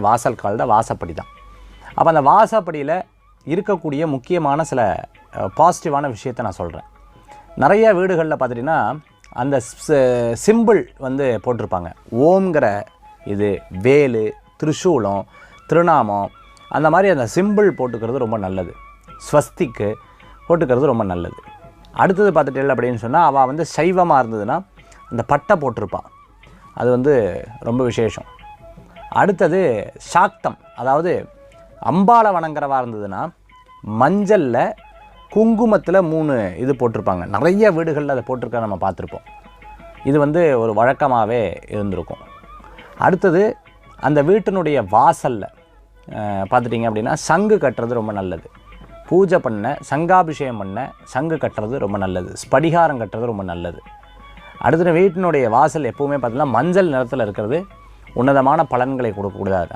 வாசல் கால் தான் வாசப்படி தான். அப்போ அந்த வாசப்படியில் இருக்கக்கூடிய முக்கியமான சில பாசிட்டிவான விஷயத்தை நான் சொல்கிறேன். நிறைய வீடுகளில் பார்த்துட்டிங்கன்னா அந்த சிம்பிள் வந்து போட்டிருப்பாங்க. ஓம்ங்கிற இது, வேலு, திரிசூலம், திருநாமம், அந்த மாதிரி அந்த சிம்பிள் போட்டுக்கிறது ரொம்ப நல்லது. ஸ்வஸ்திக்கு போட்டுக்கிறது ரொம்ப நல்லது. அடுத்தது பார்த்துட்டு அப்படின்னு சொன்னால் அவள் வந்து சைவமாக இருந்ததுன்னா அந்த பட்டை போட்டிருப்பாள், அது வந்து ரொம்ப விசேஷம். அடுத்தது சாக்தம், அதாவது அம்பாளை வணங்குறவா இருந்ததுன்னா மஞ்சளில் குங்குமத்தில் 3 இது போட்டிருப்பாங்க. நிறைய வீடுகளில் அதை போட்டிருக்க நம்ம பார்த்துருப்போம். இது வந்து ஒரு வழக்கமாகவே இருந்திருக்கும். அடுத்தது அந்த வீட்டினுடைய வாசலில் பார்த்துட்டிங்க அப்படின்னா சங்கு கட்டுறது ரொம்ப நல்லது. பூஜை பண்ண, சங்காபிஷேகம் பண்ண சங்கு கட்டுறது ரொம்ப நல்லது. ஸ்படிகாரம் கட்டுறது ரொம்ப நல்லது. அடுத்த வீட்டினுடைய வாசல் எப்போவுமே பார்த்திங்கன்னா மஞ்சள் நிறத்தில் இருக்கிறது உன்னதமான பலன்களை கொடுக்கக்கூடாது.